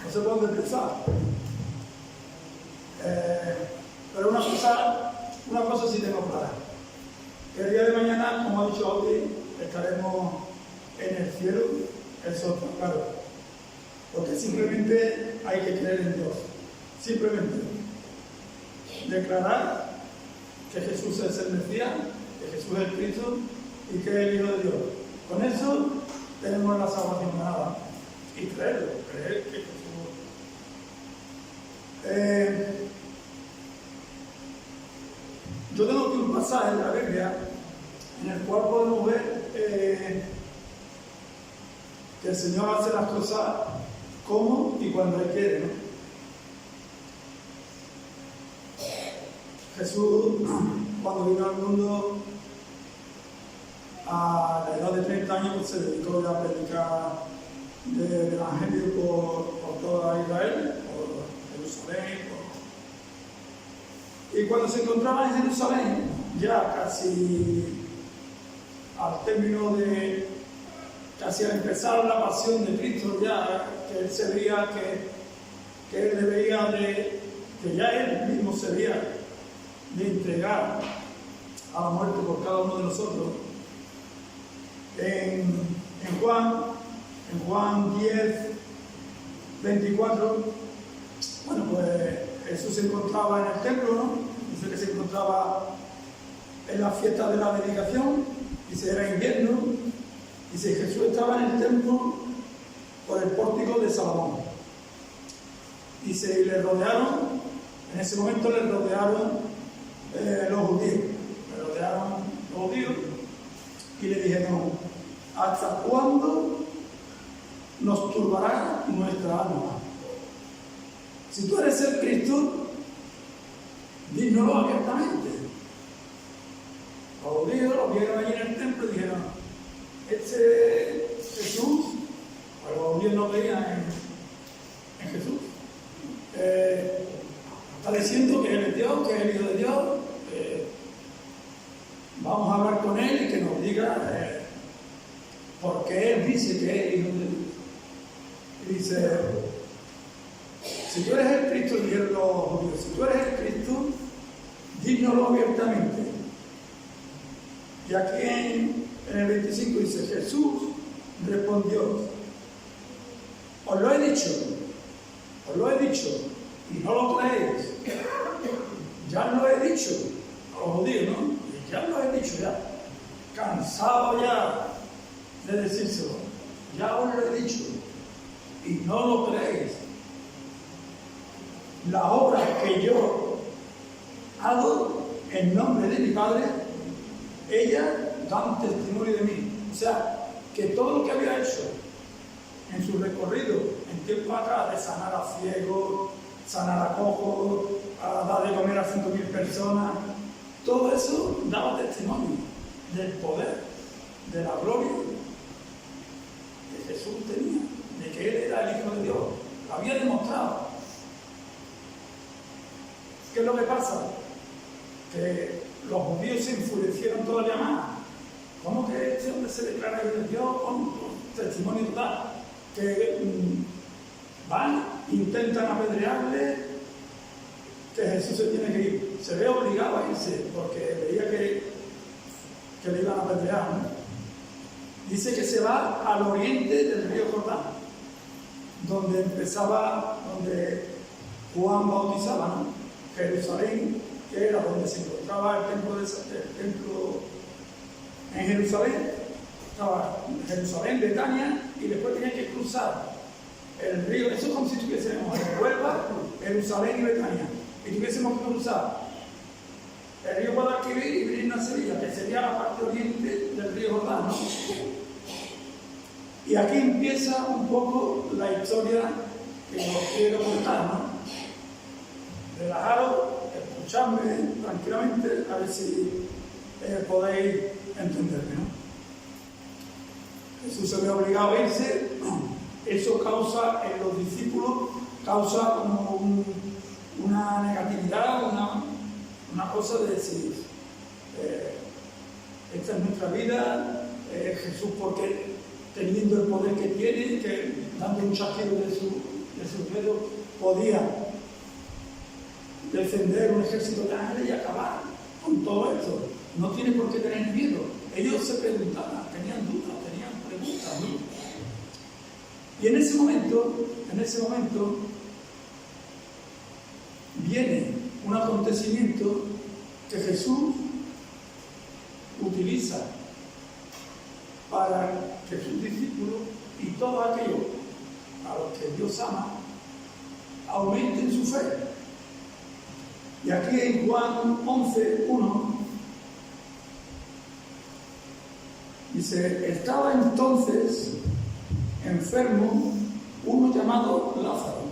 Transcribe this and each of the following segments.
no sé por dónde empezar. Pero una cosa sí tengo clara, que el día de mañana, como ha dicho Audi, estaremos en el cielo, eso está claro, porque simplemente hay que creer en Dios, simplemente declarar que Jesús es el Mesías, que Jesús es el Cristo y que es el Hijo de Dios. Con eso tenemos la salvación ganada y creerlo, creer que Jesús. Yo tengo aquí un pasaje en la Biblia en el cual podemos ver que el Señor hace las cosas como y cuando Él quiere, ¿no? Jesús, cuando vino al mundo a la edad de 30 años, pues se dedicó ya a predicar del Evangelio por toda Israel, por Jerusalén. Y cuando se encontraba en Jerusalén, ya casi al término de, casi al empezar la pasión de Cristo, ya que él se veía que él debería de, que ya él mismo se veía de entregar a la muerte por cada uno de nosotros. En Juan 10, 24, bueno, pues Jesús se encontraba en el templo, ¿no? Dice que se encontraba en la fiesta de la dedicación, dice era invierno, dice Jesús estaba en el templo por el pórtico de Salomón. Dice, y le rodearon, en ese momento le rodearon los judíos, y le dijeron, ¿hasta cuándo nos turbará nuestra alma? Si tú eres el Cristo, dínoslo abiertamente. Los judíos lo vieron allí en el templo y dijeron, este Jesús, pues los judíos no veían en Jesús. Está diciendo que Él es Dios, que es el Hijo de Dios. Vamos a hablar con Él y que nos diga por qué Él dice que es Hijo de Dios. Y dice, si tú eres el Cristo, dijeron los judíos, si tú eres el Cristo, dínoslo abiertamente. Y aquí en el 25 dice, Jesús respondió, os lo he dicho, y no lo creéis. Ya lo he dicho a los judíos, ¿no? Y ya lo he dicho, ya. Cansado ya de decírselo. Ya os lo he dicho. Y no lo creéis. Las obras que yo hago en nombre de mi Padre, ellas dan testimonio de mí. O sea, que todo lo que había hecho en su recorrido, en tiempo atrás, de sanar a ciegos, sanar a cojos, a dar de comer a 5.000 personas, todo eso daba testimonio del poder, de la gloria que Jesús tenía, de que Él era el Hijo de Dios. Lo había demostrado. ¿Qué es lo que pasa? Que los judíos se enfurecieron todavía más. ¿Cómo que este hombre se declara Hijo de Dios con testimonio total? Que van, intentan apedrearle, que Jesús se tiene que ir. Se ve obligado a irse porque veía que le iban a apedrear, ¿no? Dice que se va al oriente del río Jordán, donde Juan bautizaba, ¿no? Jerusalén, que era donde se encontraba el templo en Jerusalén. Estaba Jerusalén, Betania, y después tenía que cruzar el río. Eso es como si tuviésemos en Huelva, Jerusalén y Betania, y tuviésemos que cruzar el río Guadalquivir y venir a Sevilla, que sería la parte oriente del río Jordán, ¿no? Y aquí empieza un poco la historia que os quiero contar, ¿no? Relajaros, escuchadme tranquilamente, a ver si podéis entenderme, ¿no? Jesús se ve obligado a irse. Eso causa en los discípulos, causa como una negatividad, una cosa de decir, esta es nuestra vida, Jesús porque teniendo el poder que tiene, que dando un chasquido dedos podía defender un ejército de ángeles y acabar con todo esto. No tiene por qué tener miedo. Ellos se preguntaban, tenían dudas, tenían preguntas, ¿no? Y en ese momento viene un acontecimiento que Jesús utiliza para que sus discípulos y todos aquellos a los que Dios ama aumenten su fe. Y aquí en Juan 11:1 dice: estaba entonces enfermo uno llamado Lázaro,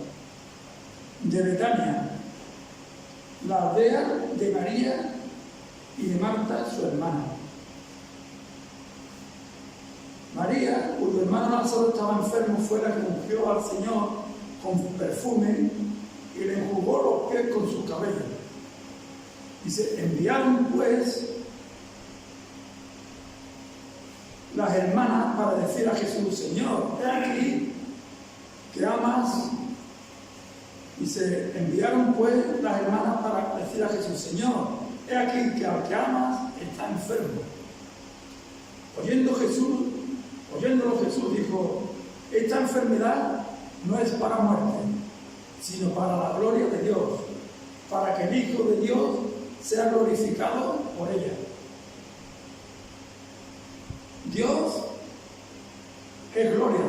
de Betania, la aldea de María y de Marta, su hermana. María, cuyo hermano Lázaro estaba enfermo, fue la que ungió al Señor con perfume y le enjugó los pies con sus cabellos. Dice: enviaron pues las hermanas para decir a Jesús: Señor, he aquí que amas. Dice: enviaron pues las hermanas para decir a Jesús: Señor, he aquí que al que amas está enfermo. Oyéndolo Jesús dijo: esta enfermedad no es para muerte, sino para la gloria de Dios, para que el Hijo de Dios sea glorificado por ella. Dios es gloria,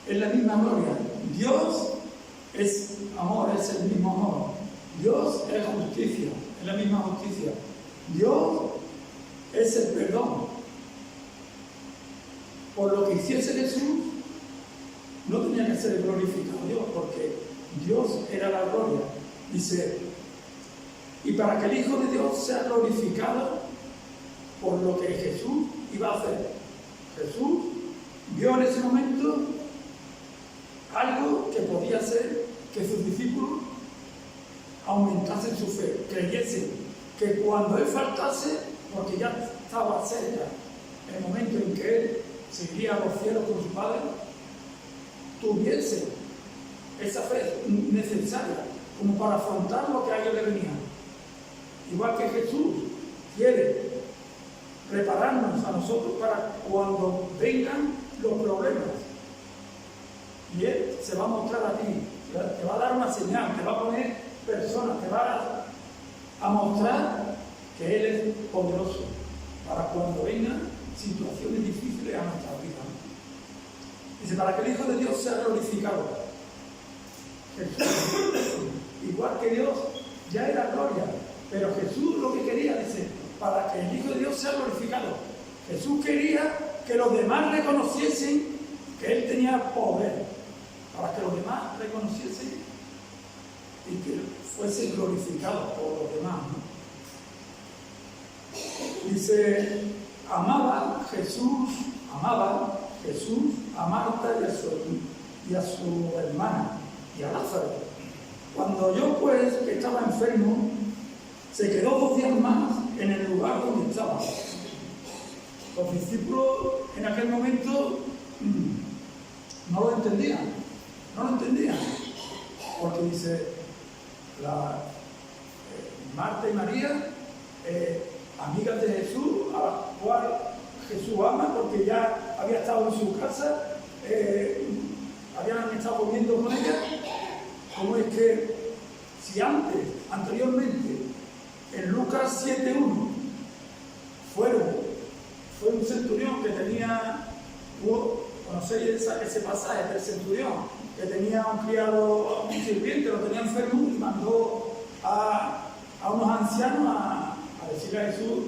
es la misma gloria. Dios es amor, es el mismo amor. Dios es justicia, es la misma justicia. Dios es el perdón. Por lo que hiciese Jesús, no tenía que ser glorificado Dios, porque Dios era la gloria. Dice: y para que el Hijo de Dios sea glorificado por lo que Jesús iba a hacer. Jesús vio en ese momento algo que podía hacer que sus discípulos aumentasen su fe, creyesen que cuando Él faltase, porque ya estaba cerca el momento en que Él se iría a los cielos con su Padre, tuviese esa fe necesaria como para afrontar lo que a ellos le venía. Igual que Jesús quiere prepararnos a nosotros para cuando vengan los problemas. Y Él se va a mostrar a ti, te va a dar una señal, te va a poner personas, te va a mostrar que Él es poderoso para cuando vengan situaciones difíciles a nuestra vida. Dice: para que el Hijo de Dios sea glorificado. Jesús, igual que Dios, ya era gloria, pero Jesús lo que quería, dice, para que el Hijo de Dios sea glorificado. Jesús quería que los demás reconociesen que Él tenía poder, para que los demás reconociesen y que fuese glorificado por los demás, ¿no? Dice: amaba Jesús a Marta y a su hermana y a Lázaro. Cuando oyó pues que estaba enfermo, se quedó 2 días más en el lugar donde estaba. Los discípulos en aquel momento no lo entendían, porque dice Marta y María, amigas de Jesús, a la cual Jesús ama porque ya había estado en su casa, habían estado comiendo con ella. ¿Cómo es que si anteriormente, en Lucas 7:1, fue un centurión que tenía, conocéis ese pasaje del centurión, que tenía un criado, un sirviente, lo tenía enfermo y mandó a unos ancianos a decirle a Jesús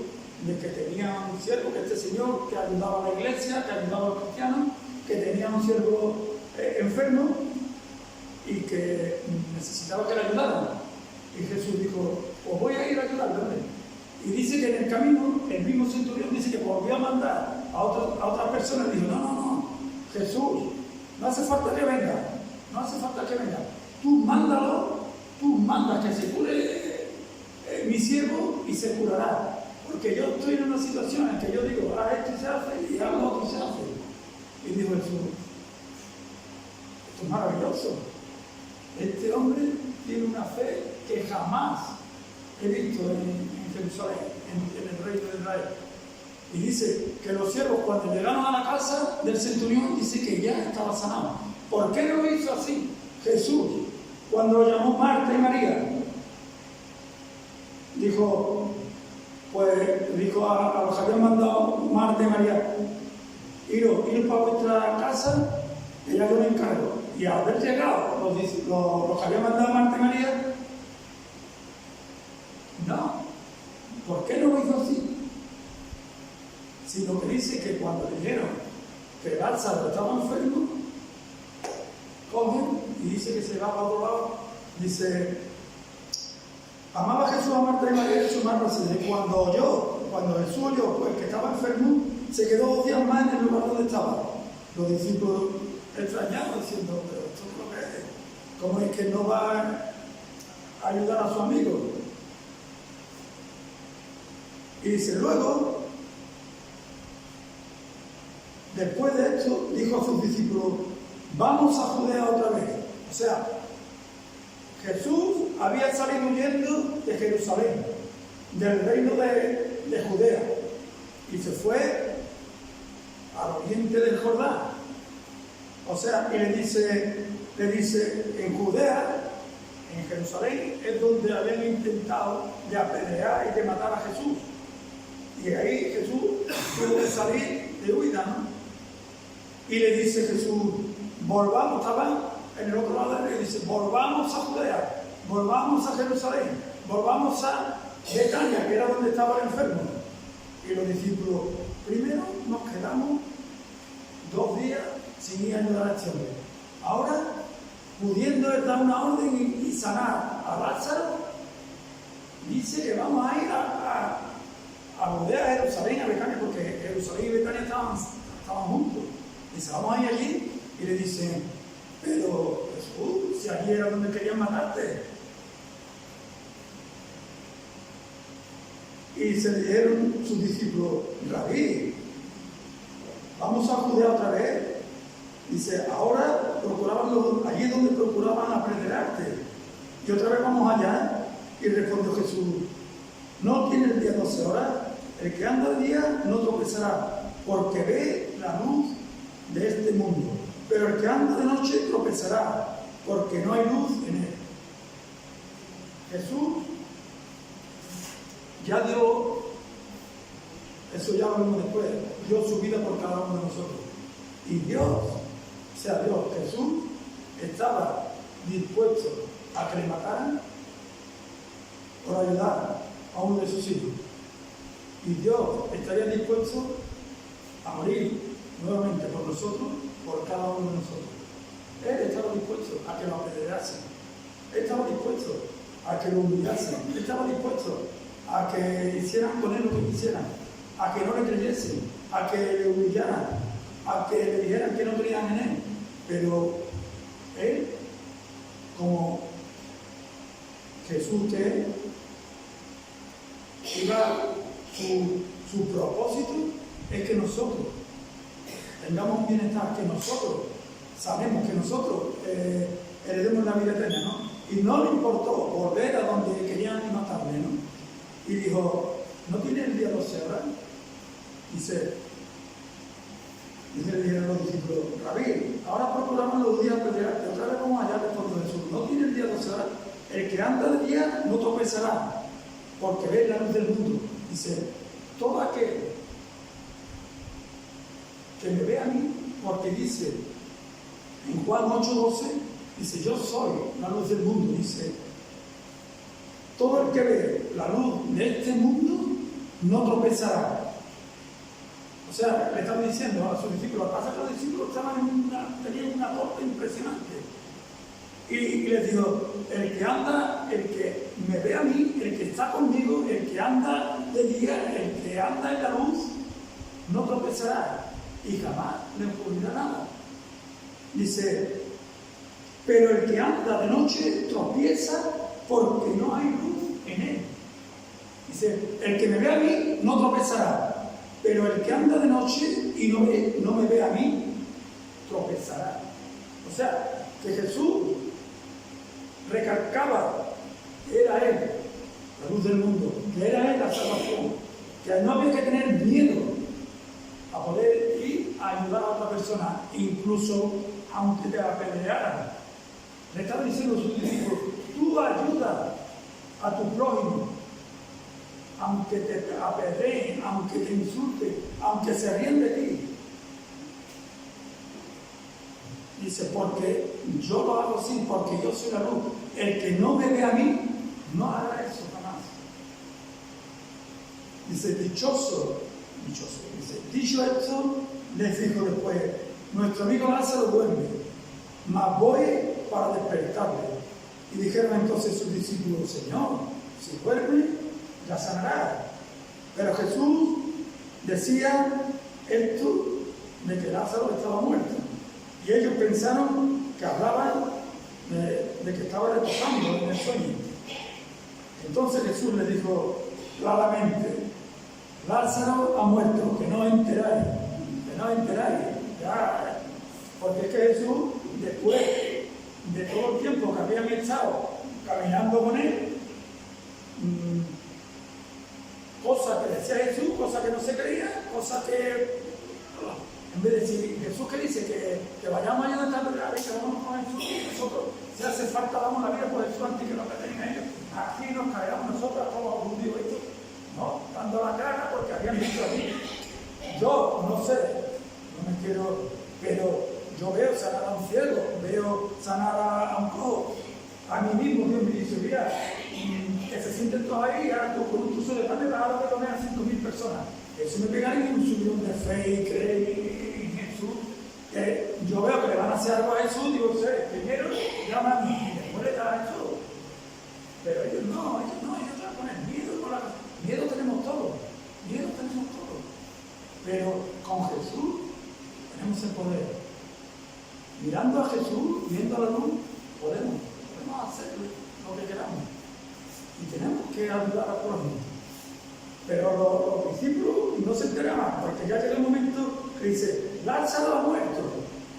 de que tenía un siervo, que este señor que ayudaba a la iglesia, que ayudaba a los cristianos, que tenía un siervo enfermo y que necesitaba que le ayudaran. Y Jesús dijo: pues voy a ir a ayudarle. Y dice que en el camino, el mismo centurión dice que volvió a mandar a otra persona y dijo: no, Jesús, no hace falta que venga, tú mándalo, tú mandas que se cure mi siervo y se curará. Porque yo estoy en una situación en que yo digo: haz esto y se hace, y haz lo otro y se hace. Y dijo Jesús: esto es maravilloso. este hombre tiene una fe que jamás he visto en Jerusalén, en el reino de Israel. Y dice que los siervos cuando llegaron a la casa del centurión, dice que ya estaba sanado. ¿Por qué no lo hizo así Jesús cuando lo llamó Marta y María? Dijo a los que habían mandado Marta y María, iros para vuestra casa, y ya yo me encargo. Y al haber llegado los que habían mandado Marta y María, no. ¿Por qué no lo hizo así? Sino que dice que cuando dijeron que Lázaro estaba enfermo, cogen y dice que se va para otro lado. Dice, amaba Jesús a Marta y María y su madre. Cuando Jesús oyó pues, que estaba enfermo, se quedó 2 días más en el lugar donde estaba. Los discípulos extrañados diciendo, pero esto es lo que es. ¿Cómo es que no va a ayudar a su amigo? Y dice, luego, después de esto, dijo a sus discípulos, vamos a Judea otra vez. O sea, Jesús había salido huyendo de Jerusalén, del reino de Judea, y se fue al oriente del Jordán. O sea, y le dice, en Judea, en Jerusalén, es donde habían intentado de apedrear y de matar a Jesús. Y ahí Jesús tuvo que salir de huida, ¿no? Y le dice Jesús, volvamos, estaba en el otro lado, le dice, volvamos a Judea, volvamos a Jerusalén, volvamos a Betania, que era donde estaba el enfermo. Y los discípulos, primero nos quedamos 2 días sin ir a ayudar a este hombre. Ahora, pudiendo dar una orden y sanar a Lázaro, dice que vamos a ir a Judea, a Jerusalén, a Betania, porque Jerusalén y Betania estaban juntos. Dice, vamos a ir allí. Y le dicen, pero Jesús, si allí era donde querían matarte. Y se le dijeron sus discípulos, Rabí, vamos a Judea otra vez. Dice, ahora allí donde procuraban apedrearte. Y otra vez vamos allá. Y respondió Jesús, no tiene el día 12 horas. El que anda de día no tropezará, porque ve la luz de este mundo. Pero el que anda de noche tropezará, porque no hay luz en él. Jesús ya dio, eso ya lo vemos después, dio su vida por cada uno de nosotros. Y Dios, o sea, Jesús, estaba dispuesto a que le mataran por ayudar a uno de sus hijos. Y Dios estaría dispuesto a morir nuevamente por nosotros, por cada uno de nosotros. Él estaba dispuesto a que lo apedreasen. Él estaba dispuesto a que lo humillasen. Él estaba dispuesto a que hicieran con él lo que quisieran, a que no le creyesen, a que le humillaran, a que le dijeran que no creían en él. Pero él, como Jesús que es, su propósito es que nosotros tengamos un bienestar, que nosotros sabemos que nosotros heredemos la vida eterna, ¿no? Y no le importó volver a donde querían matarle, ¿no? Y dijo, ¿no tiene el día 12 horas? Dice, le dijeron los discípulos, Rabí, ahora procuramos los días apedrearte, otra vez vamos allá, respondió Jesús, ¿no tiene el día 12 horas? El que anda de día no tropezará, porque ve la luz del mundo. Dice, todo aquel que me ve a mí, porque dice en Juan 8:12, dice, yo soy la luz del mundo. Dice, todo el que ve la luz de este mundo no tropezará. O sea, le estaba diciendo a sus discípulos, pasa que los discípulos tenían una torta impresionante. Y les digo, el que me ve a mí, el que está conmigo, el que anda de día, el que anda en la luz, no tropezará y jamás le ocurrirá nada. Dice, pero el que anda de noche tropieza porque no hay luz en él. Dice, el que me ve a mí no tropezará, pero el que anda de noche y no me ve a mí, tropezará. O sea, que Jesús recalcaba que era Él la luz del mundo, que era Él la salvación, que no había que tener miedo a poder ir a ayudar a otra persona, incluso aunque te apedrearan. Le estaba diciendo a sus discípulos, tú ayuda a tu prójimo, aunque te apedreen, aunque te insulten, aunque se ríen de ti. Dice, porque yo lo hago así, porque yo soy la luz. El que no me ve a mí, no hará eso jamás. Dice, dichoso. Dice, dicho esto, les dijo después, nuestro amigo Lázaro duerme, mas voy para despertarle. Y dijeron entonces sus discípulos, Señor, si duerme, la sanará. Pero Jesús decía esto de que Lázaro estaba muerto. Y ellos pensaron que hablaban de que estaba reposando en el sueño. Entonces Jesús les dijo claramente, Lázaro ha muerto, que no os enteráis, ya, porque es que Jesús, después de todo el tiempo que habían estado caminando con él, cosas que decía Jesús, cosas que no se creía, cosas que, en vez de decir, Jesús que dice que vayamos allá donde está el rey, que vamos con Jesús, nosotros, si hace falta, damos la vida por Jesús antes que lo que tengan ellos, aquí nos caeremos nosotros todos los judíos, ¿no? Dando la cara porque habían visto a mí. Yo no sé, no me quiero, pero yo veo sanar a un ciego, veo sanar a un cojo. A mí mismo Dios me dice, mira, que se sienten todos ahí, ahora tú con un trozo de pan le vas a dar de comer a 5.000 personas. Eso me pegaría un subidón de fe y creer en Jesús. Yo veo que le van a hacer algo a Jesús, digo, primero llaman y después le dan a Jesús. Pero ellos no van a poner miedo con la cosa. Miedo tenemos todos. Pero con Jesús tenemos el poder. Mirando a Jesús, viendo la luz, podemos hacer lo que queramos. Y tenemos que ayudar a todos. Pero los discípulos no se enteraban, porque ya llega el momento que dice, Lázaro ha muerto.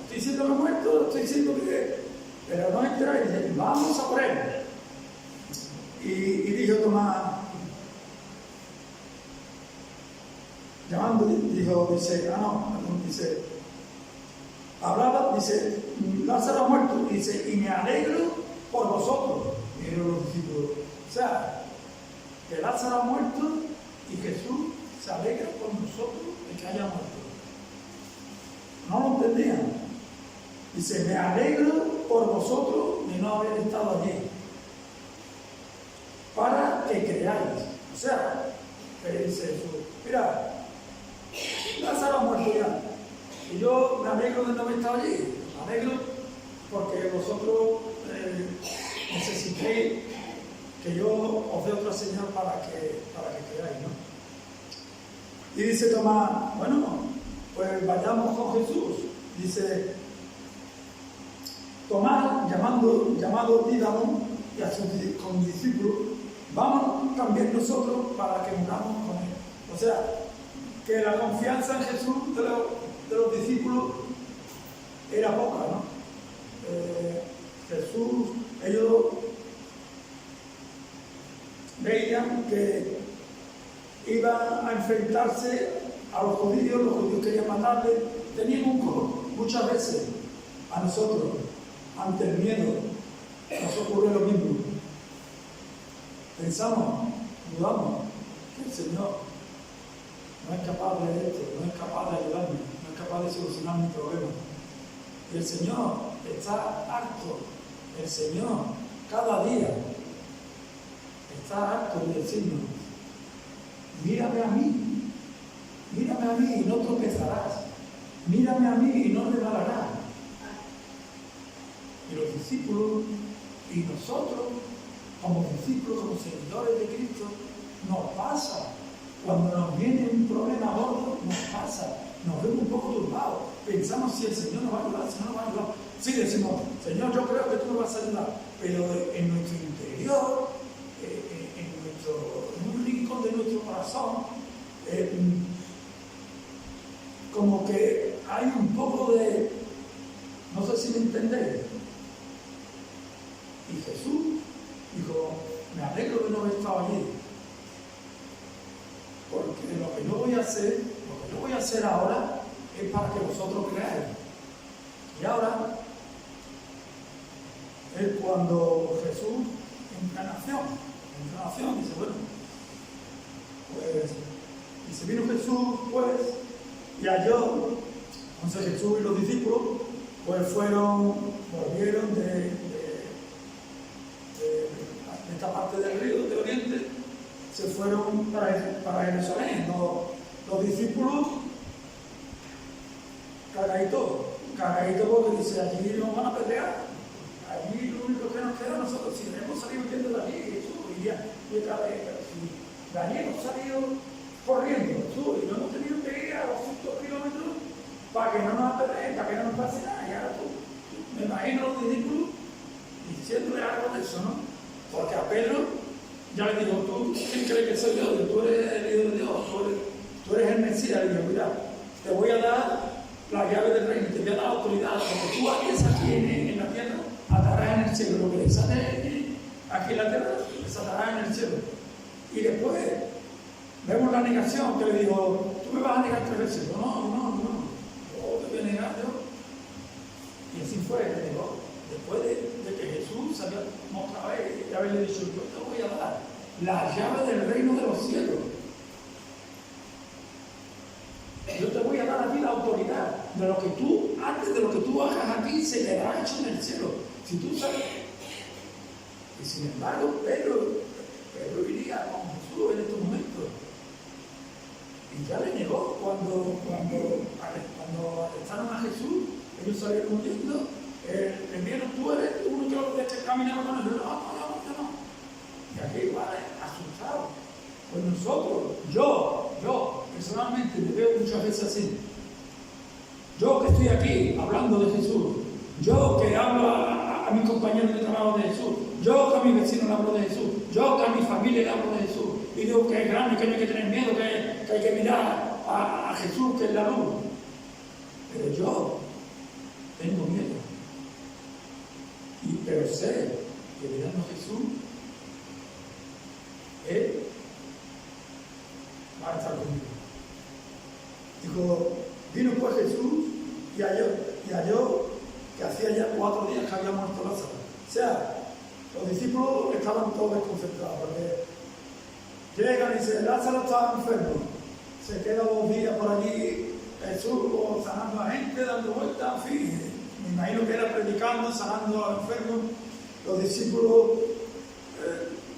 Estoy diciendo que ha muerto, estoy diciendo que... Pero no enteráis, dice, vamos a por él. Y dijo Tomás, llamando, hablaba, dice, Lázaro ha muerto, dice, y me alegro por vosotros, dijeron los discípulos. O sea, que Lázaro ha muerto y Jesús se alegra por nosotros de que haya muerto. No lo entendían. Dice, me alegro por vosotros de no haber estado allí, para que creáis. O sea, que dice Jesús, mira, Lázaro ha muerto ya, y yo me alegro de no haber estado allí, me alegro porque vosotros necesitéis que yo os dé otra señal para que creáis, ¿no? Y dice Tomás, bueno, pues vayamos con Jesús. Dice Tomás, llamado Dídamo, y a sus discípulos, vamos también nosotros para que muramos con él. O sea, que la confianza en Jesús de los discípulos era poca, ¿no? Jesús, ellos veían que iban a enfrentarse a los judíos querían matarle, tenían un coro muchas veces a nosotros, ante el miedo, nos ocurre lo mismo. Pensamos, dudamos, que el Señor no es capaz de esto, no es capaz de ayudarme, no es capaz de solucionar mi problema. Y el Señor está harto, el Señor cada día está harto de decirnos, mírame a mí y no tropezarás, mírame a mí y no resbalarás. Y los discípulos y nosotros, como discípulos, como seguidores de Cristo, nos pasa. Cuando nos viene un problema gordo, nos pasa. Nos vemos un poco turbados. Pensamos si el Señor nos va a ayudar, si no nos va a ayudar. Sí, decimos, Señor, yo creo que tú nos vas a ayudar. Pero en nuestro interior, en un rincón de nuestro corazón, como que hay un poco de, no sé si me entendéis, Y Jesús dijo, me alegro de no haber estado allí, porque lo que yo voy a hacer ahora es para que vosotros creáis. Y ahora es cuando Jesús entra en acción, dice, bueno, pues, dice, vino Jesús, pues, y halló. Entonces Jesús y los discípulos, pues volvieron de esta parte del río de Oriente, se fueron para Jerusalén. Los discípulos, cagadito porque dice, allí nos van a pelear. Allí lo único que nos queda nosotros, si hemos salido huyendo de allí, Jesús, y otra vez, pero si de allí hemos salido corriendo, Jesús, y no hemos tenido que ir a 200 kilómetros para que no nos peleen, para que no nos pase nada. Y ahora tú, me imagino a los discípulos diciéndole algo de eso, ¿no? Porque a Pedro ya le dijo, ¿tú quién crees que soy yo? Tú eres el Hijo de Dios, tú eres el Mesías. Le dijo, mira, te voy a dar la llave del reino, te voy a dar autoridad, porque tú aquí en la tierra atarás en el cielo, lo que desates aquí en la tierra desatarás en el cielo. Y después vemos la negación, que le dijo, tú me vas a negar 3 veces. No, yo te voy a negar yo. Y así fue, le dijo, después de que Jesús había mostrado y haberle dicho, yo te voy a dar la llave del reino de los cielos. Yo te voy a dar a ti la autoridad de lo que tú, antes de lo que tú hagas aquí, se te habrá hecho en el cielo. Si tú sabes. Y sin embargo, Pedro iría con Jesús en estos momentos. Y ya le negó cuando arrestaron a Jesús, ellos salieron huyendo. El mío, tú eres uno que caminaba con él. No. Y aquí igual, asustado. Pues nosotros, yo personalmente me veo muchas veces así. Yo que estoy aquí hablando de Jesús, yo que hablo a mis compañeros de trabajo de Jesús, yo que a mi vecino le hablo de Jesús, yo que a mi familia le hablo de Jesús, y digo que es grande, que no hay que tener miedo, que hay que mirar a Jesús, que es la luz. Pero yo tengo miedo. Pero sé que mirando a Jesús, Él va a estar conmigo. Dijo, vino pues Jesús y halló que hacía ya 4 días que había muerto Lázaro. O sea, los discípulos estaban todos desconcertados, porque llegan y dicen, Lázaro estaba enfermo. Se queda 2 días por allí, Jesús sanando a gente, dando vueltas, en fin. Me imagino que era predicando, sanando a los enfermos. Los discípulos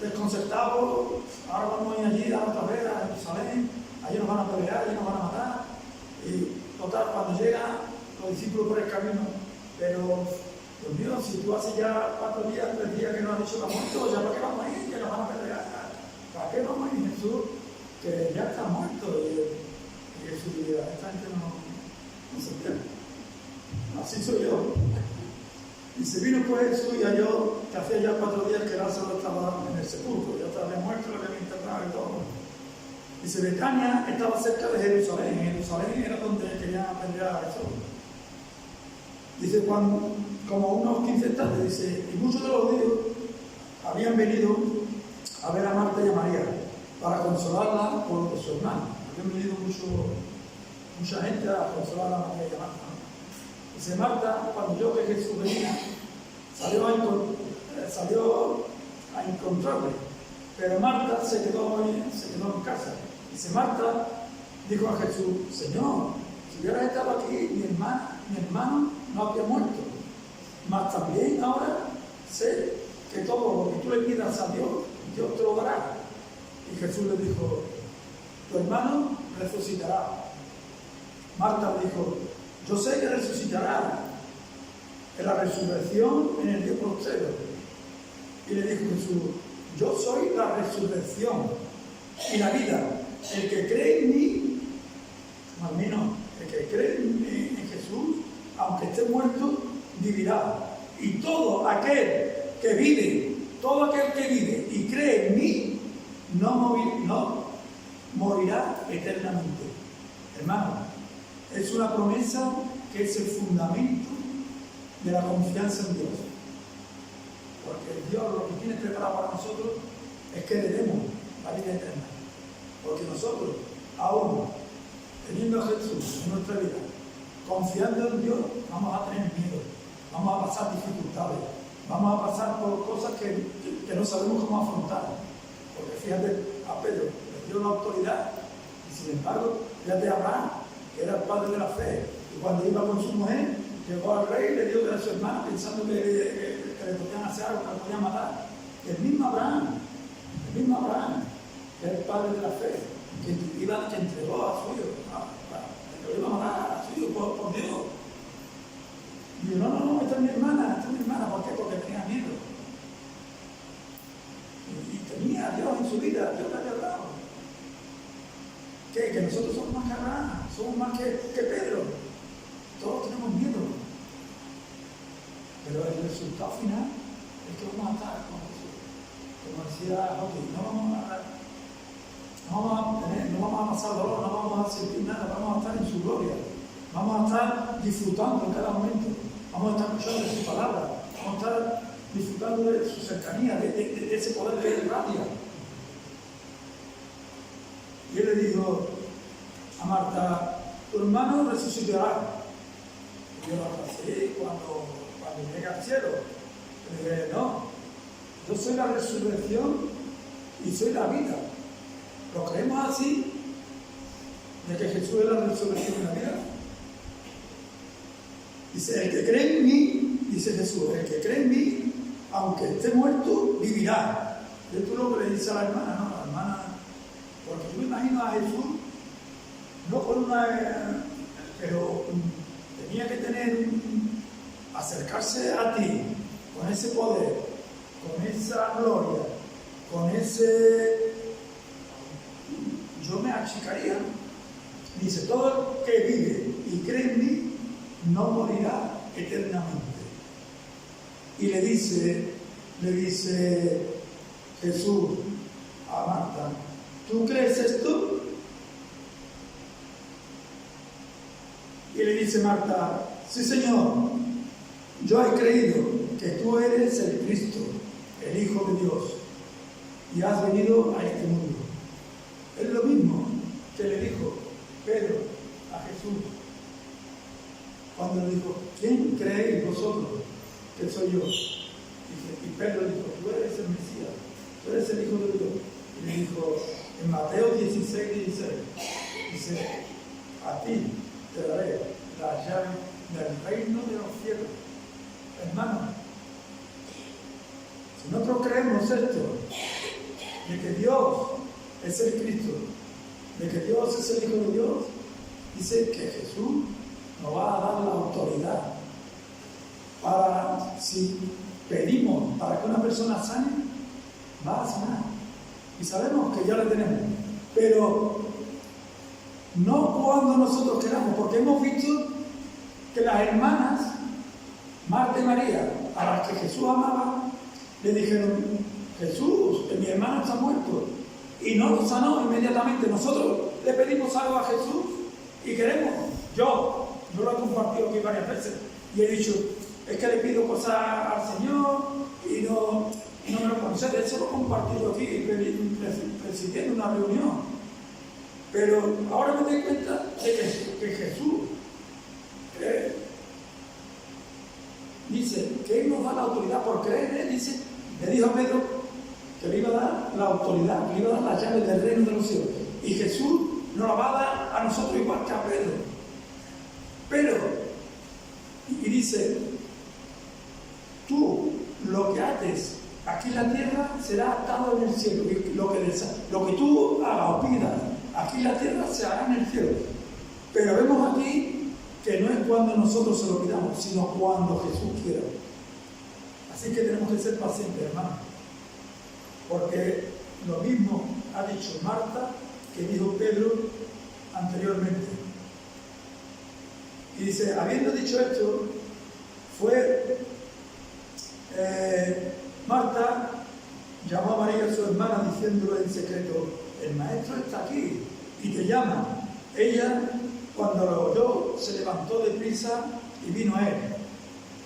desconcertados, ahora vamos a ir allí a otra vez a Jerusalén, allí nos van a pelear, allí nos van a matar. Y total, cuando llegan los discípulos por el camino, pero Dios mío, si tú haces ya 4 días, 3 días que nos han dicho que ha muerto, ya para qué vamos a ir, que nos van a pelear. ¿Para qué vamos a ir, Jesús? Que ya está muerto. Y Jesús diría, esta gente no se pierde. Así soy yo. Y se vino pues Jesús y halló que hacía ya 4 días que Lázaro estaba en el sepulcro, ya estaba muerto, lo habían enterrado y todo. Dice, Betania estaba cerca de Jerusalén. Jerusalén era donde querían apedrear a Jesús. Dice, como unos 15 tardes, dice, y muchos de los judíos habían venido a ver a Marta y a María para consolarla por lo de su hermano. Habían venido mucha gente a consolar a María y a Marta. Dice, Marta, cuando oyó que Jesús venía, salió a encontrarle. Pero Marta se quedó en casa. Dice, Marta dijo a Jesús, Señor, si hubieras estado aquí, mi hermano no habría muerto. Mas también ahora sé que todo lo que tú le pidas a Dios, Dios te lo dará. Y Jesús le dijo, tu hermano resucitará. Marta dijo, yo sé que resucitará en la resurrección en el día postrero. Y le dijo Jesús, yo soy la resurrección y la vida. El que cree en mí, al menos el que cree en Jesús, aunque esté muerto, vivirá. Y todo aquel que vive y cree en mí, no morirá eternamente. Hermano, es una promesa que es el fundamento de la confianza en Dios. Porque porque Dios lo que tiene preparado para nosotros es que heredemos la vida eterna. Porque nosotros, aún teniendo a Jesús en nuestra vida, confiando en Dios, vamos a tener miedo, vamos a pasar dificultades, vamos a pasar por cosas que no sabemos cómo afrontar. Porque fíjate, a Pedro le dio la autoridad y sin embargo, fíjate a Abraham, que era el padre de la fe, y cuando iba con su mujer, llegó al rey y le dio de su hermana pensando que le podían hacer algo, que le podían matar. El mismo Abraham, que es el padre de la fe, que entregó a su hijo, que lo iba a matar a su hijo por Dios. Y yo, no, esta es mi hermana, ¿por qué? Porque tenía miedo. Y tenía a Dios en su vida, Dios le había hablado. Que nosotros somos más que Abraham, somos más que Pedro. Todos tenemos miedo. Pero el resultado final es que vamos a estar con Jesús. Como decía Joaquín, no vamos a pasar dolor, no vamos a sentir nada, vamos a estar en su gloria. Vamos a estar disfrutando en cada momento. Vamos a estar escuchando de su palabra. Vamos a estar disfrutando de su cercanía, de ese poder que él radia. Y él le dijo a Marta, tu hermano resucitará. Y yo lo abracé cuando llegue al cielo. Le dije, no, yo soy la resurrección y soy la vida. ¿Lo creemos así? ¿De que Jesús es la resurrección y la vida? Dice, el que cree en mí, dice Jesús, el que cree en mí, aunque esté muerto, vivirá. Y esto es lo que le dice a la hermana, ¿no? La hermana, porque yo me imagino a Jesús, no con una, pero tenía que acercarse a ti, con ese poder, con esa gloria, con ese, yo me achicaría. Dice, todo el que vive y cree en mí, no morirá eternamente. Y le dice Jesús a Marta, ¿tú crees esto? Y le dice Marta, sí Señor, yo he creído que tú eres el Cristo, el Hijo de Dios, y has venido a este mundo. Es lo mismo que le dijo Pedro a Jesús cuando le dijo, ¿quién creéis vosotros que soy yo? Y Pedro dijo, tú eres el Mesías, tú eres el Hijo de Dios. Y le dijo, en Mateo 16, dice, a ti te daré la llave del reino de los cielos. Hermano, si nosotros creemos esto, de que Dios es el Cristo, de que Dios es el Hijo de Dios, dice que Jesús nos va a dar la autoridad para, si pedimos para que una persona sane, va a sanar. Y sabemos que ya la tenemos, pero no cuando nosotros queramos, porque hemos visto que las hermanas, Marta y María, a las que Jesús amaba, le dijeron, Jesús, que mi hermano está muerto, y no lo sanó inmediatamente. Nosotros le pedimos algo a Jesús y queremos, yo lo he compartido aquí varias veces, y he dicho, es que le pido cosas al Señor y no me lo concede. Eso lo he compartido aquí, presidiendo una reunión. Pero ahora me doy cuenta de que Jesús dice que Él nos da la autoridad por creer. Él dice, le dijo a Pedro que le iba a dar la autoridad, que le iba a dar las llaves del reino de los cielos. Y Jesús nos la va a dar a nosotros igual que a Pedro. Pero, y dice, tú lo que haces aquí en la tierra será atado en el cielo. Y lo que tú hagas o pidas aquí en la tierra se hará en el cielo. Pero vemos aquí que no es cuando nosotros se lo pidamos, sino cuando Jesús quiera. Así que tenemos que ser pacientes, hermanos. Porque lo mismo ha dicho Marta que dijo Pedro anteriormente. Y dice, habiendo dicho esto, Marta llamó a María, su hermana, diciéndole en secreto, el maestro está aquí y te llama. Ella, cuando lo oyó, se levantó deprisa y vino a él.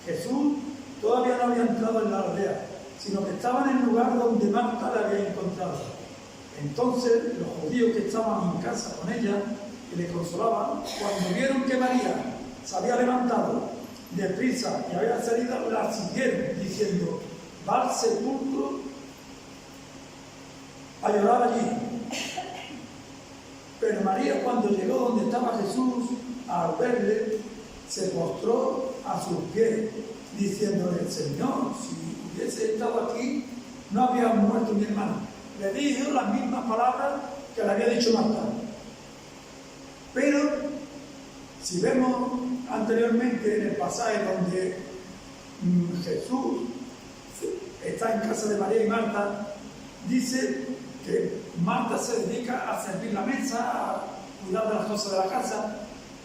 Jesús todavía no había entrado en la aldea, sino que estaba en el lugar donde Marta la había encontrado. Entonces los judíos que estaban en casa con ella y le consolaban, cuando vieron que María se había levantado deprisa y había salido, la siguieron diciendo: va al sepulcro a llorar allí. Pero María, cuando llegó donde estaba Jesús, al verle, se postró a sus pies, diciéndole: Señor, si hubiese estado aquí, no había muerto mi hermano. Le dijo las mismas palabras que le había dicho Marta. Pero, si vemos anteriormente en el pasaje donde Jesús está en casa de María y Marta, dice que Marta se dedica a servir la mesa, a cuidar de las cosas de la casa,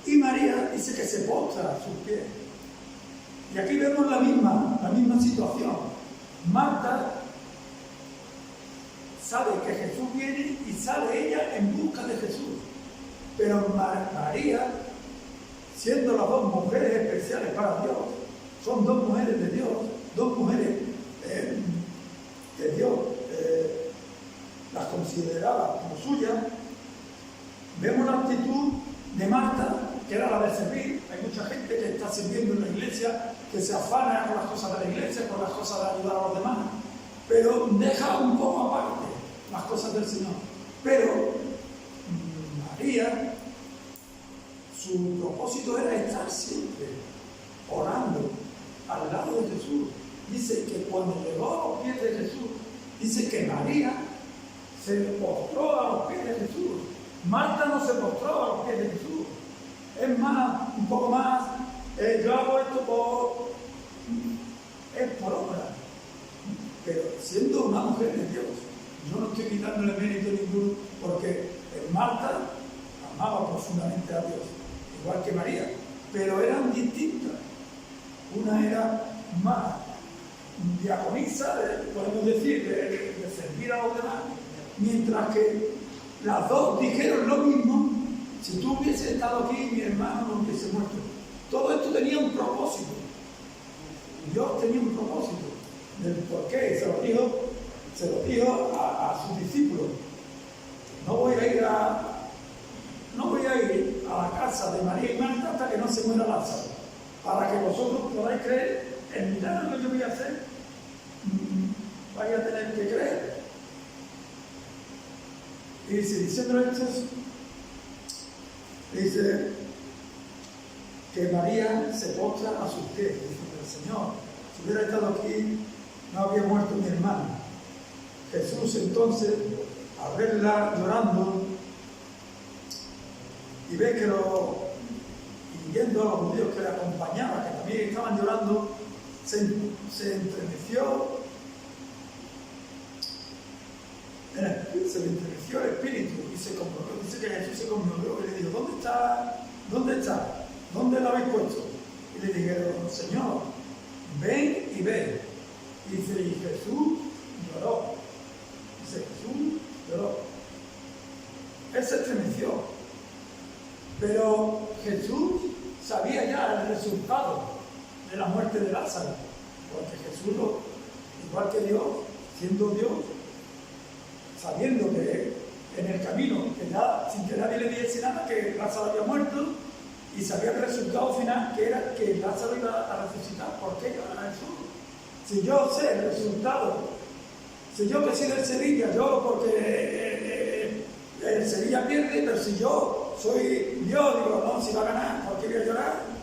y María dice que se postra a sus pies. Y aquí vemos la misma situación. Marta sabe que Jesús viene y sale ella en busca de Jesús. Pero María, siendo las dos mujeres especiales para Dios, son dos mujeres de Dios, dos mujeres de Dios, las consideraba como suyas. Vemos la actitud de Marta, que era la de servir. Hay mucha gente que está sirviendo en la iglesia, que se afana con las cosas de la iglesia, con las cosas de ayudar a los demás, pero deja un poco aparte las cosas del Señor. Pero María, su propósito era estar siempre orando al lado de Jesús. Dice que cuando llegó a los pies de Jesús, dice que María se postró a los pies de Jesús. Marta no se postró a los pies de Jesús. Es más, un poco más, yo hago esto es por obra. Pero siendo una mujer de Dios, yo no estoy quitándole mérito ninguno, porque Marta amaba profundamente a Dios, igual que María, pero eran distintas. Una era más diaconisa, podemos decir, de servir a los demás, mientras que las dos dijeron lo mismo: si tú hubieses estado aquí, mi hermano no hubiese muerto. Todo esto tenía un propósito. Dios tenía un propósito del por qué. Se lo dijo a sus discípulos: no voy a ir a la casa de María y Marta hasta que no se muera Lázaro, para que vosotros podáis creer. El milagro que yo voy a hacer, vais a tener que creer. Y dice, diciendo esto, dice que María se postra a sus pies, diciendo: Señor, si hubiera estado aquí, no había muerto mi hermano. Jesús entonces, al verla llorando, y ve que y viendo a los judíos que la acompañaban, que también estaban llorando, se entremeció se le entremeció el espíritu y se conmovió. Dice que Jesús se conmovió y le dijo: ¿dónde está? ¿Dónde la habéis puesto? Y le dijeron: Señor, ven y ve. Y dice: y Jesús lloró. Dice: Jesús lloró. Él se estremeció. Pero Jesús sabía ya el resultado de la muerte de Lázaro, porque Jesús, igual que Dios, siendo Dios, sabiendo que en el camino, sin que nadie le dijese nada, que Lázaro había muerto, y sabía el resultado final, que era que Lázaro iba a resucitar. ¿Por qué llorar a Jesús? Si yo sé el resultado, si yo que soy del Sevilla, yo porque el Sevilla pierde, pero si yo soy Dios, digo: no, si va a ganar, ¿por qué voy a llorar?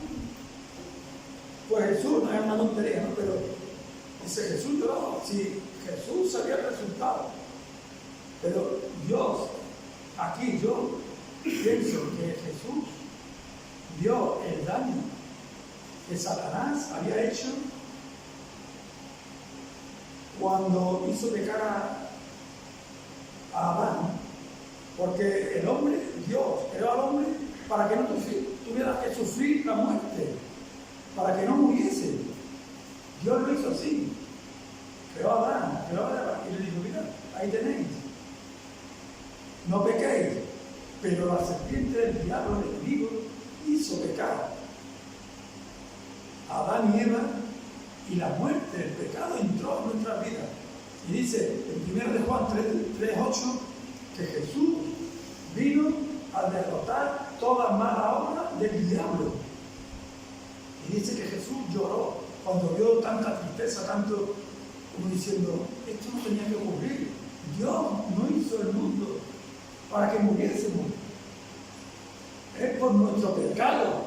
Pues Jesús, no es una tontería, ¿no? Pero dice: Jesús lloró. Si Jesús sabía el resultado. Pero Dios, aquí yo pienso que Jesús vio el daño que Satanás había hecho cuando hizo pecar a Adán, porque el hombre, Dios creó al hombre para que no tuviera que sufrir la muerte, para que no muriese. Dios lo hizo así. Creó a Adán, creó a Eva, y le dijo: mira, ahí tenéis, no pequéis. Pero la serpiente del diablo, el enemigo, hizo pecar a Adán y Eva, y la muerte, el pecado entró en nuestras vidas. Y dice en 1 de Juan 3:8 que Jesús vino a derrotar toda mala obra del diablo. Y dice que Jesús lloró cuando vio tanta tristeza, tanto como diciendo, esto no tenía que ocurrir. Dios no hizo el mundo para que muriésemos. Es por nuestro pecado,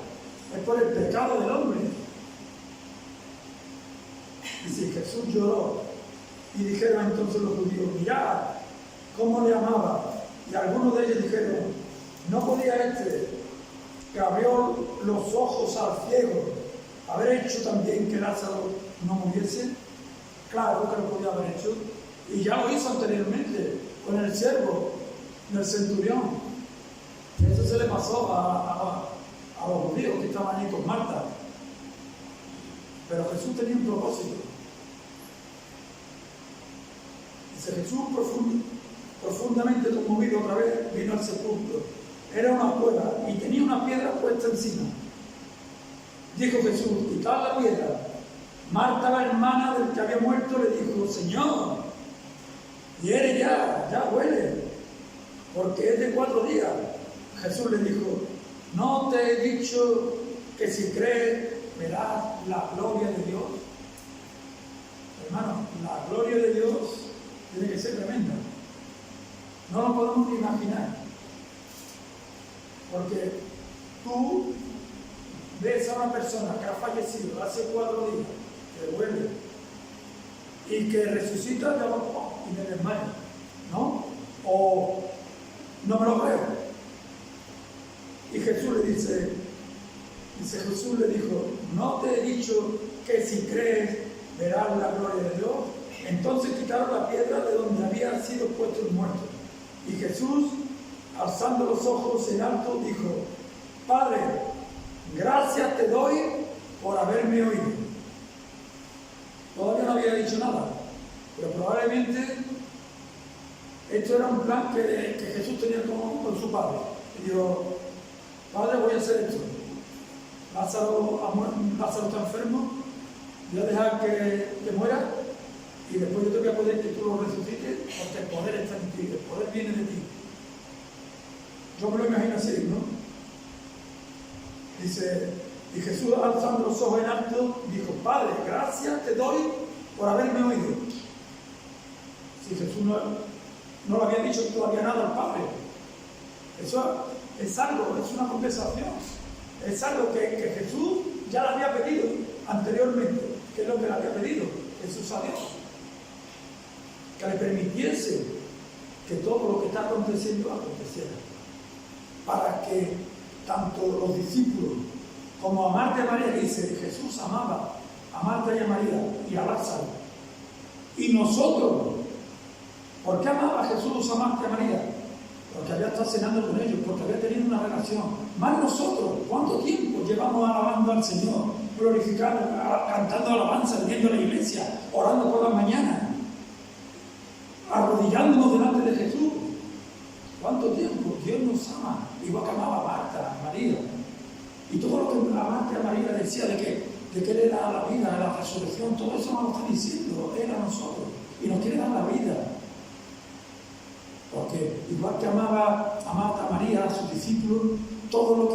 es por el pecado del hombre. Y si Jesús lloró, y dijeron entonces los judíos, mirad cómo le amaba. Y algunos de ellos dijeron, ¿no podía que abrió los ojos al ciego, haber hecho también que Lázaro no muriese? Claro que lo podía haber hecho. Y ya lo hizo anteriormente con el siervo del centurión. Y eso se le pasó a los judíos que estaban ahí con Marta. Pero Jesús tenía un propósito. Dice, Jesús profundamente conmovido otra vez vino al sepulcro. Era una cueva y tenía una piedra puesta encima. Dijo Jesús, quitad la piedra. Marta, la hermana del que había muerto, le dijo, Señor, hiere ya huele, porque es de 4 días. Jesús le dijo, ¿no te he dicho que si crees verás la gloria de Dios? Hermano, la gloria de Dios tiene que ser tremenda. No lo podemos ni imaginar. Porque tú ves a una persona que ha fallecido hace 4 días, que vuelve y que resucita de abajo y me desmayo, ¿no? O no me lo creo. Y Jesús le dice, Jesús le dijo, ¿no te he dicho que si crees verás la gloria de Dios? Entonces quitaron la piedra de donde había sido puesto el muerto. Y Jesús, alzando los ojos en alto, dijo, Padre, gracias te doy por haberme oído. Todavía no había dicho nada, pero probablemente esto era un plan que Jesús tenía con su padre. Y dijo, Padre, voy a hacer esto. Lázaro está enfermo, voy a dejar que muera y después yo te voy a poder que tú lo resucites, porque el poder está en ti, el poder viene de ti. Yo me lo imagino así, ¿no? Dice, y Jesús alzando los ojos en alto, dijo, Padre, gracias te doy por haberme oído. Si Jesús no le había dicho todavía nada al Padre. Eso es algo, es una conversación. Es algo que Jesús ya le había pedido anteriormente. ¿Qué es lo que le había pedido? Jesús a Dios. Que le permitiese que todo lo que está aconteciendo aconteciera. Para que tanto los discípulos como a Marta y María, dice, Jesús amaba a Marta y a María y a Lázaro. Y nosotros, ¿por qué amaba a Jesús a Marta y a María? Porque había estado cenando con ellos, porque había tenido una relación. Más nosotros, ¿cuánto tiempo llevamos alabando al Señor, glorificando, cantando alabanza, viniendo a la iglesia, orando por las mañanas, arrodillándonos delante de Jesús? ¿Cuánto tiempo? Dios nos ama, igual que amaba a Marta, a María. Y todo lo que la Marta y a María decía de que Él era la vida, la resurrección, todo eso nos lo está diciendo Él a nosotros. Y nos quiere dar la vida. Porque igual que amaba a Marta, a María, a sus discípulos, todo lo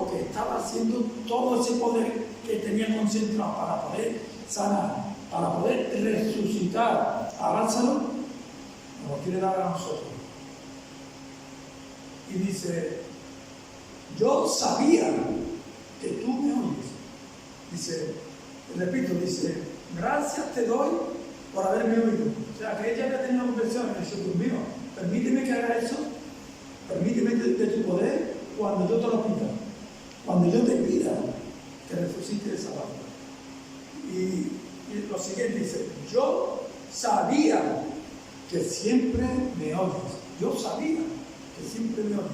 que estaba haciendo, todo ese poder que tenía concentrado para poder sanar, para poder resucitar a Lázaro, nos lo quiere dar a nosotros. Y dice, yo sabía que tú me oyes. Dice, repito, dice, gracias te doy por haberme oído. O sea, que ella había tenido una conversación y dice, Dios mío, permíteme que haga eso, permíteme de tu poder cuando yo te lo pida, cuando yo te pida que resucite esa barba. Y lo siguiente dice, yo sabía que siempre me oyes. Yo sabía que siempre me oyes.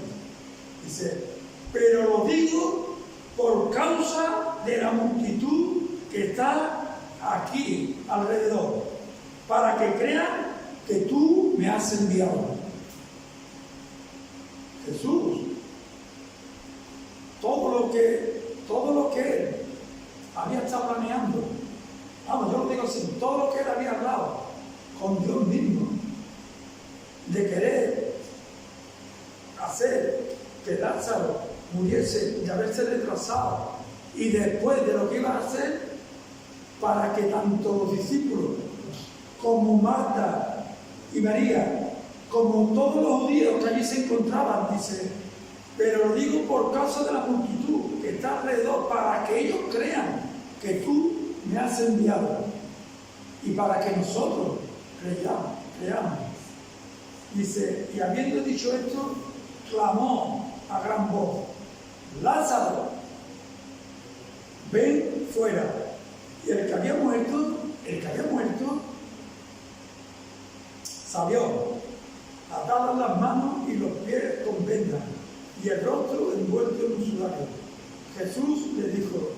Dice, pero lo digo por causa de la multitud que está aquí alrededor, para que crean que tú me has enviado. Jesús, todo lo que Él había estado planeando, vamos, yo lo digo así, todo lo que Él había hablado con Dios mismo, de querer hacer que Lázaro muriese, de haberse retrasado, y después de lo que iba a hacer, para que tanto los discípulos como Marta y María, como todos los judíos que allí se encontraban, dice, pero lo digo por causa de la multitud que está alrededor, para que ellos crean que tú me has enviado y para que nosotros creamos. Dice, y habiendo dicho esto, clamó a gran voz, Lázaro, ven fuera. Y el que había muerto, salió, atadas las manos y los pies con vendas, y el rostro envuelto en un sudario. Jesús le dijo,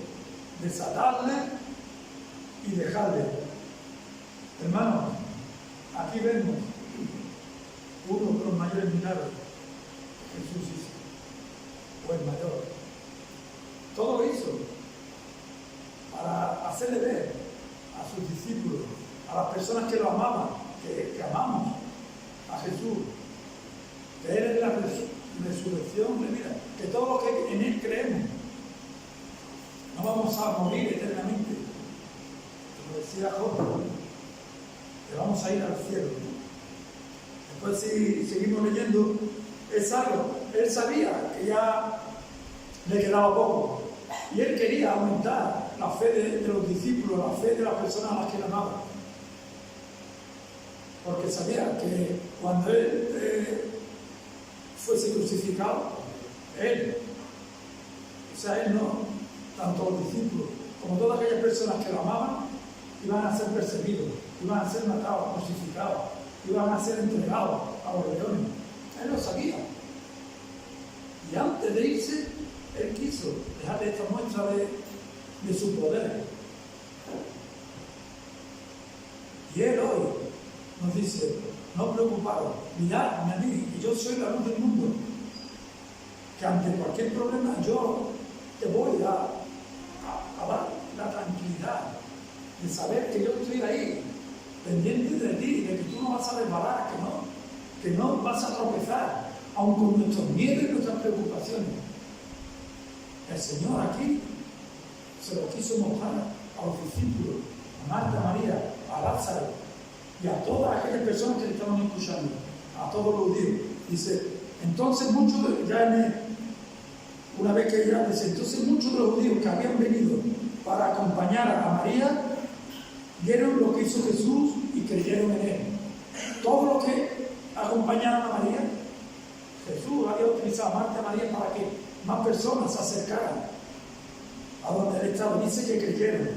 desatadle y dejadle. Hermanos, aquí vemos uno de los mayores milagros que Jesús hizo, o el mayor. Todo lo hizo para hacerle ver a sus discípulos, a las personas que lo amaban, que amamos a Jesús, que Él es la resurrección de vida, que todos los que en Él creemos no vamos a morir eternamente, como decía Job, que vamos a ir al cielo. Después, si seguimos leyendo, él sabía que ya le quedaba poco, y él quería aumentar la fe de los discípulos, la fe de las personas a las que él amaba, porque sabía que cuando él fuese crucificado, él no, tanto los discípulos como todas aquellas personas que lo amaban, iban a ser perseguidos, iban a ser matados, crucificados, iban a ser entregados a los leones. Él lo sabía. Y antes de irse, él quiso dejarle esta muestra de su poder. Y él hoy nos dice, no preocuparos, miradme a mí, que yo soy la luz del mundo, que ante cualquier problema yo te voy a dar la tranquilidad de saber que yo estoy ahí, pendiente de ti, de que tú no vas a resbalar, que no vas a tropezar, aun con nuestros miedos y nuestras preocupaciones. El Señor aquí se lo quiso mostrar a los discípulos, a Marta, a María, a Lázaro y a todas aquellas personas que le estaban escuchando, a todos los judíos. Dice, entonces muchos de los judíos que habían venido para acompañar a María, vieron lo que hizo Jesús y creyeron en Él. Todos los que acompañaron a María, Jesús había utilizado a Marta y a María para que más personas se acercaran a donde Él estaba. Dice que creyeron.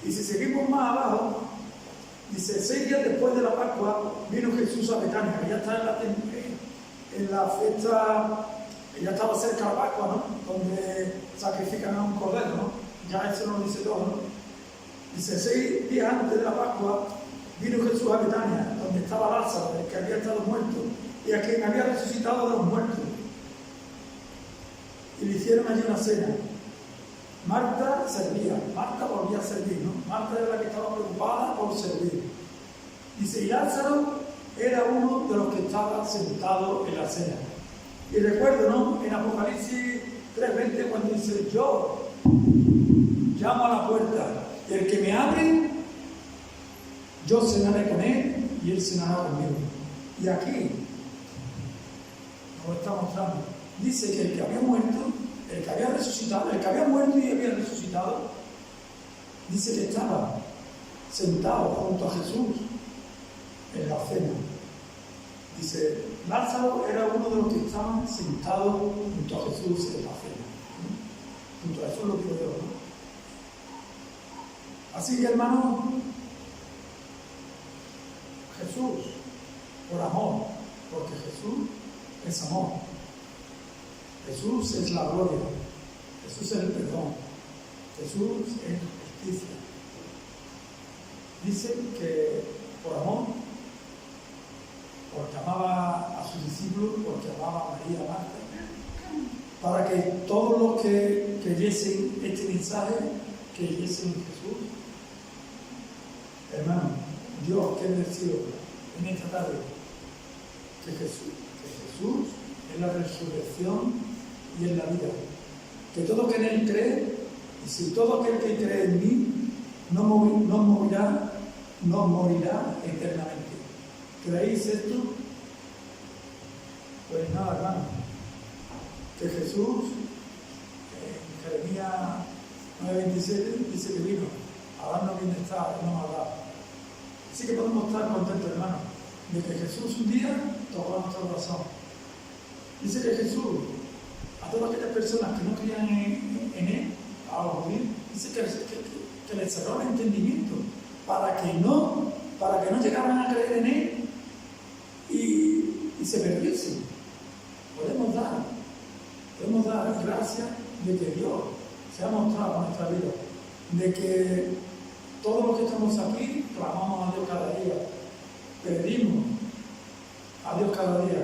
Y si seguimos más abajo, dice, 6 días después de la Pascua, vino Jesús a Betania, que ya está en la fiesta, que ya estaba cerca de la Pascua, ¿no? Donde sacrifican a un cordero, ¿no? Ya eso no lo dice todo, ¿no? Dice, 6 días antes de la Pascua, vino Jesús a Betania, donde estaba Lázaro, el que había estado muerto, y a quien había resucitado de los muertos. Y le hicieron allí una cena. Marta servía, Marta volvía a servir, ¿no? Marta era la que estaba preocupada por servir. Dice, y Lázaro era uno de los que estaba sentado en la cena. Y recuerdo, ¿no? En Apocalipsis 3:20, cuando dice, yo llamo a la puerta, y el que me abre, yo cenaré con él, y él cenará conmigo. Y aquí nos lo está mostrando. Dice que el que había muerto, el que había resucitado, el que había muerto y había resucitado, dice que estaba sentado junto a Jesús en la cena. Dice, Lázaro era uno de los que estaban sentados junto a Jesús en la cena. Junto a Jesús lo digo yo, ¿no? Así que, hermano, Jesús, por amor, porque Jesús es amor. Jesús es la gloria, Jesús es el perdón, Jesús es justicia. Dice que por amor, porque amaba a sus discípulos, porque amaba a María, a Marta, para que todos los que creyesen este mensaje, creyesen en Jesús. Hermano, Dios que decido en esta tarde que Jesús es la resurrección y es la vida. Que todo que en Él cree, y si todo aquel que cree en mí, no morirá eternamente. ¿Creéis esto? Pues nada, hermano. Que Jesús, en Jeremías 9:27, dice que vino a darnos bienestar y no maldad. Así que podemos estar contentos, hermano, de que Jesús un día tocó nuestro corazón. Dice que Jesús, a todas aquellas personas que no creían en Él, a los judíos, dice que les cerró el entendimiento para que no llegaran a creer en Él y se perdiesen. Podemos dar gracias de que Dios se ha mostrado en nuestra vida, de que todos los que estamos aquí clamamos a Dios cada día, pedimos a Dios cada día.